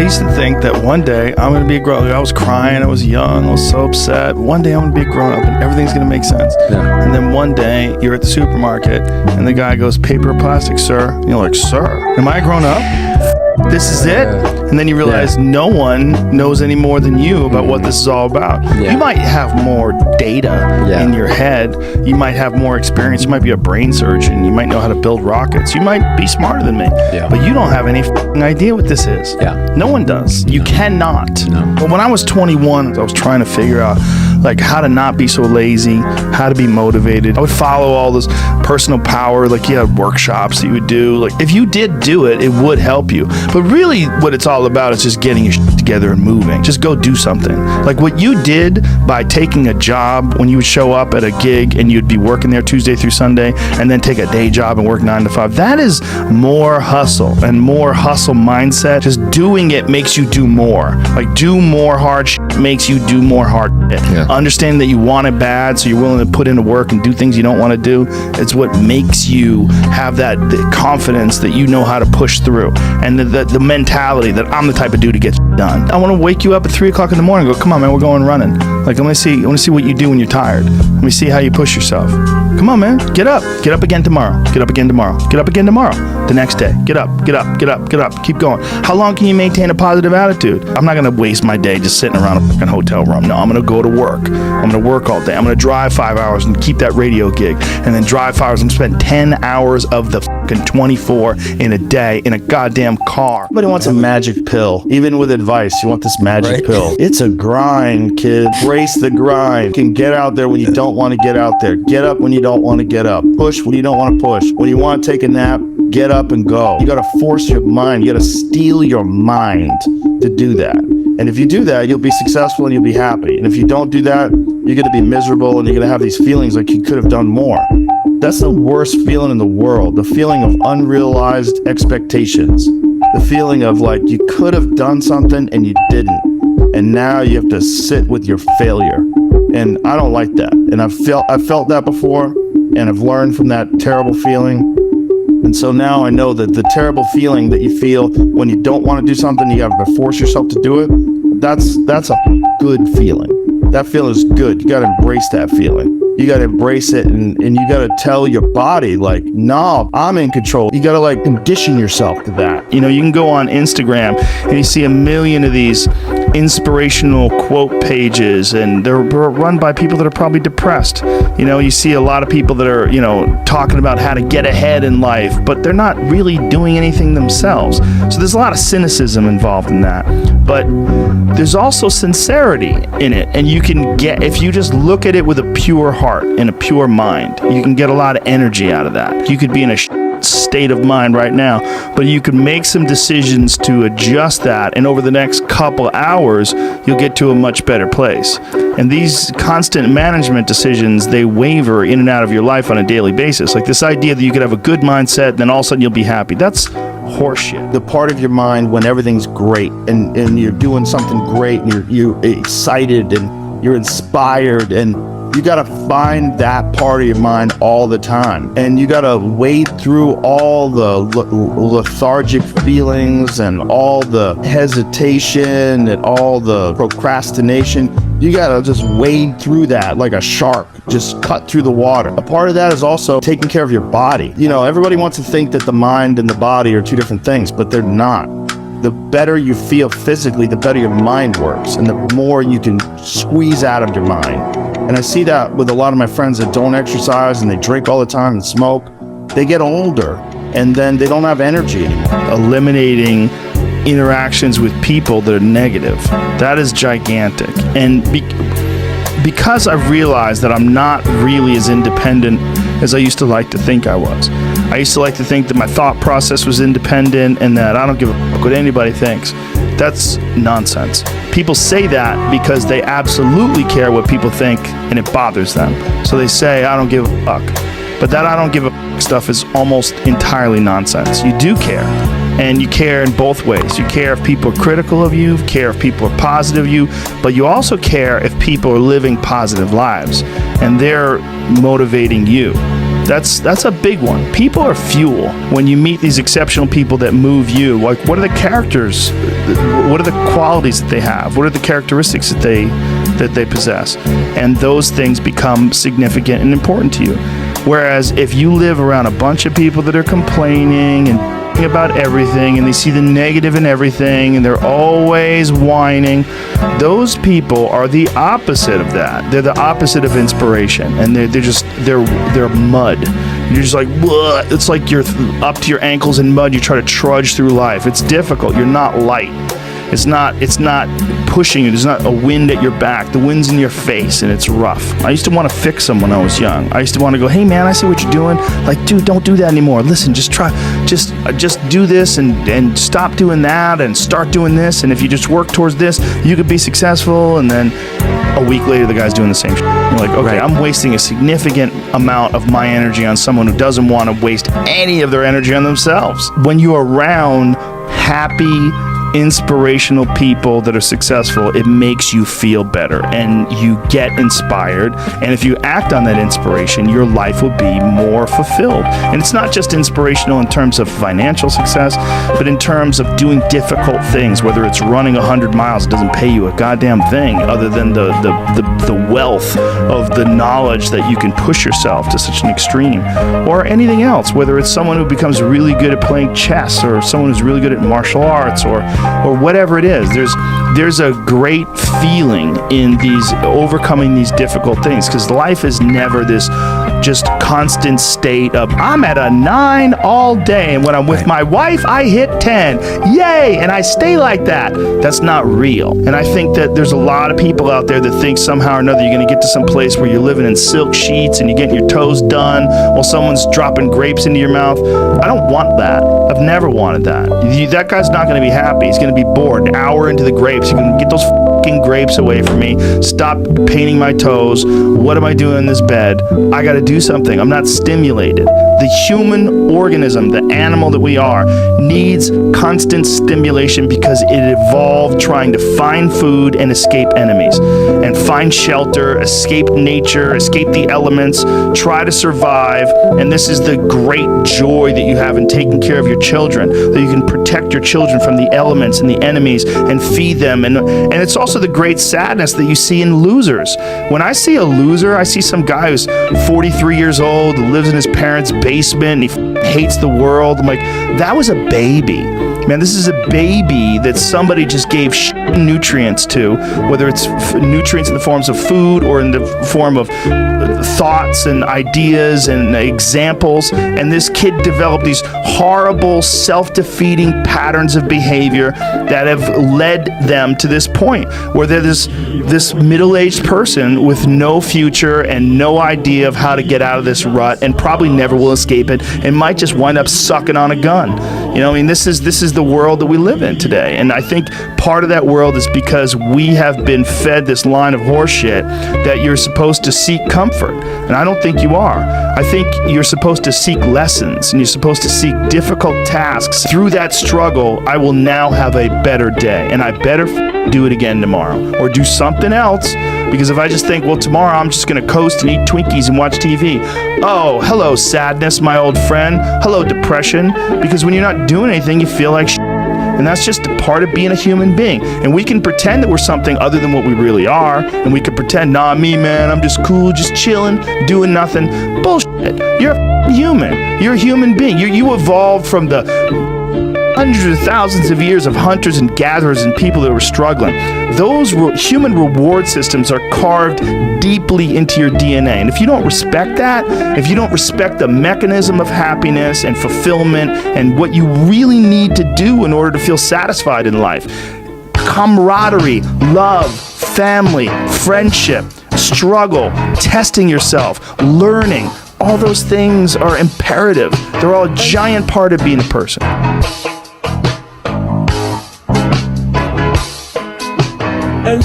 used to think that one day I'm going to be a grown up. I was crying. I was young. I was so upset. One day I'm going to be a grown up and everything's going to make sense. Yeah. And then one day you're at the supermarket and the guy goes, paper or plastic, sir? And you're like, sir, am I grown up? This is it? And then you realize no one knows any more than you about what this is all about. Yeah. You might have more data in your head. You might have more experience. You might be a brain surgeon. You might know how to build rockets. You might be smarter than me. Yeah. But you don't have any idea what this is. Yeah. No one does. You cannot. No. But when I was 21, I was trying to figure out like how to not be so lazy, how to be motivated. I would follow all this personal power, like you had workshops that you would do. Like if you did do it, it would help you. But really what it's all about is just getting your shit together and moving. Just go do something. Like what you did by taking a job when you would show up at a gig and you'd be working there Tuesday through Sunday and then take a day job and work 9 to 5. That is more hustle and more hustle mindset. Just doing it makes you do more. Like do more hard shit makes you do more hard shit. Yeah. Understanding that you want it bad, so you're willing to put into work and do things you don't want to do. It's what makes you have that confidence that you know how to push through, and the mentality that I'm the type of dude to get done. I want to wake you up at 3 o'clock in the morning and go, come on, man, we're going running. Like, I want to see what you do when you're tired. Let me see how you push yourself. Come on, man, get up again tomorrow. Get up again tomorrow. Get up again tomorrow. The next day, get up. Keep going. How long can you maintain a positive attitude? I'm not going to waste my day just sitting around a fucking hotel room. No, I'm going to go to work. I'm going to work all day. I'm going to drive 5 hours and keep that radio gig, and then drive 5 hours and spend 10 hours of the fucking 24 in a day in a goddamn car. Everybody wants a magic pill. Even with advice, you want this magic pill. It's a grind, kid. Brace the grind. You can get out there when you don't want to get out there. Get up when you don't want to get up. Push when you don't want to push. When you want to take a nap, get up and go. You got to force your mind. You got to steel your mind to do that. And if you do that, you'll be successful and you'll be happy. And if you don't do that, you're going to be miserable and you're going to have these feelings like you could have done more. That's the worst feeling in the world. The feeling of unrealized expectations. The feeling of like you could have done something and you didn't. And now you have to sit with your failure. And I don't like that. And I've felt that before, and I've learned from that terrible feeling. And so now I know that the terrible feeling that you feel when you don't want to do something, you have to force yourself to do it. That's a good feeling. That feeling is good. You got to embrace that feeling. You got to embrace it, and you got to tell your body, like, no, I'm in control. You got to, like, condition yourself to that. You know, you can go on Instagram and you see a million of these inspirational quote pages, and they're run by people that are probably depressed. You know, you see a lot of people that are, you know, talking about how to get ahead in life, but they're not really doing anything themselves. So there's a lot of cynicism involved in that. But there's also sincerity in it, and you can get, if you just look at it with a pure heart and a pure mind, you can get a lot of energy out of that. You could be in a state of mind right now, but you can make some decisions to adjust that, and over the next couple hours you'll get to a much better place. And these constant management decisions, they waver in and out of your life on a daily basis. Like this idea that you could have a good mindset and then all of a sudden you'll be happy, that's horseshit. The part of your mind when everything's great and you're doing something great and you're excited and you're inspired, and you got to find that part of your mind all the time. And you got to wade through all the lethargic feelings and all the hesitation and all the procrastination. You got to just wade through that like a shark, just cut through the water. A part of that is also taking care of your body. You know, everybody wants to think that the mind and the body are two different things, but they're not. The better you feel physically, the better your mind works, and the more you can squeeze out of your mind. And I see that with a lot of my friends that don't exercise and they drink all the time and smoke. They get older and then they don't have energy anymore. Eliminating interactions with people that are negative, that is gigantic. And because I've realized that I'm not really as independent as I used to like to think I was. I used to like to think that my thought process was independent and that I don't give a fuck what anybody thinks. That's nonsense. People say that because they absolutely care what people think and it bothers them. So they say, I don't give a fuck. But that I don't give a fuck stuff is almost entirely nonsense. You do care. And you care in both ways. You care if people are critical of you, care if people are positive of you, but you also care if people are living positive lives and they're motivating you. That's a big one. People are fuel. When you meet these exceptional people that move you, like, what are the characters? What are the qualities that they have? What are the characteristics that they possess? And those things become significant and important to you. Whereas if you live around a bunch of people that are complaining and about everything, and they see the negative in everything, and they're always whining, those people are the opposite of that. They're the opposite of inspiration, and they're mud. You're just like, what? It's like you're up to your ankles in mud. You try to trudge through life. It's difficult. You're not light. It's not pushing you. There's not a wind at your back. The wind's in your face, and it's rough. I used to want to fix them when I was young. I used to want to go, hey man, I see what you're doing. Like, dude, don't do that anymore. Listen, just try, just do this and stop doing that and start doing this. And if you just work towards this, you could be successful. And then a week later, the guy's doing the same shit. You're like, okay, right. I'm wasting a significant amount of my energy on someone who doesn't want to waste any of their energy on themselves. When you're around happy, inspirational people that are successful, it makes you feel better and you get inspired. And if you act on that inspiration, your life will be more fulfilled. And it's not just inspirational in terms of financial success, but in terms of doing difficult things, whether it's running 100 miles, it doesn't pay you a goddamn thing other than the wealth of the knowledge that you can push yourself to such an extreme, or anything else, whether it's someone who becomes really good at playing chess, or someone who's really good at martial arts, or whatever it is. There's a great feeling in these overcoming these difficult things, because life is never this just constant state of I'm at a 9 all day, and when I'm with my wife I hit 10, yay, and I stay like that. That's not real. And I think that there's a lot of people out there that think somehow or another you're going to get to some place where you're living in silk sheets and you're getting your toes done while someone's dropping grapes into your mouth. I don't want that. I've never wanted that. That guy's not going to be happy. He's going to be bored. An hour into the grapes, you can get those fucking grapes away from me. Stop painting my toes. What am I doing in this bed? I got to do something. I'm not stimulated. The human organism, the animal that we are, needs constant stimulation because it evolved trying to find food and escape enemies, and find shelter, escape nature, escape the elements, try to survive. And this is the great joy that you have in taking care of your children, that you can protect your children from the elements and the enemies and feed them. And it's also the great sadness that you see in losers. When I see a loser, I see some guy who's 43 years old, who lives in his parents' basement, and he hates the world. I'm like, that was a baby. Man, this is a baby that somebody just gave nutrients to, whether it's nutrients in the forms of food or in the form of thoughts and ideas and examples. And this kid developed these horrible, self-defeating patterns of behavior that have led them to this point where they're this middle-aged person with no future and no idea of how to get out of this rut, and probably never will escape it, and might just wind up sucking on a gun. You know, I mean, this is the world that we live in today. And I think part of that world is because we have been fed this line of horseshit that you're supposed to seek comfort. And I don't think you are. I think you're supposed to seek lessons, and you're supposed to seek difficult tasks. Through that struggle, I will now have a better day, and I better do it again tomorrow, or do something else. Because if I just think, well, tomorrow I'm just going to coast and eat Twinkies and watch TV. Oh, hello, sadness, my old friend. Hello, depression. Because when you're not doing anything, you feel like shit. And that's just a part of being a human being. And we can pretend that we're something other than what we really are. And we can pretend, nah, me, man, I'm just cool, just chilling, doing nothing. Bullshit. You're a human. You're a human being. You evolved from the hundreds of thousands of years of hunters and gatherers and people that were struggling. Those human reward systems are carved deeply into your DNA. And if you don't respect that, if you don't respect the mechanism of happiness and fulfillment and what you really need to do in order to feel satisfied in life, camaraderie, love, family, friendship, struggle, testing yourself, learning, all those things are imperative. They're all a giant part of being a person. And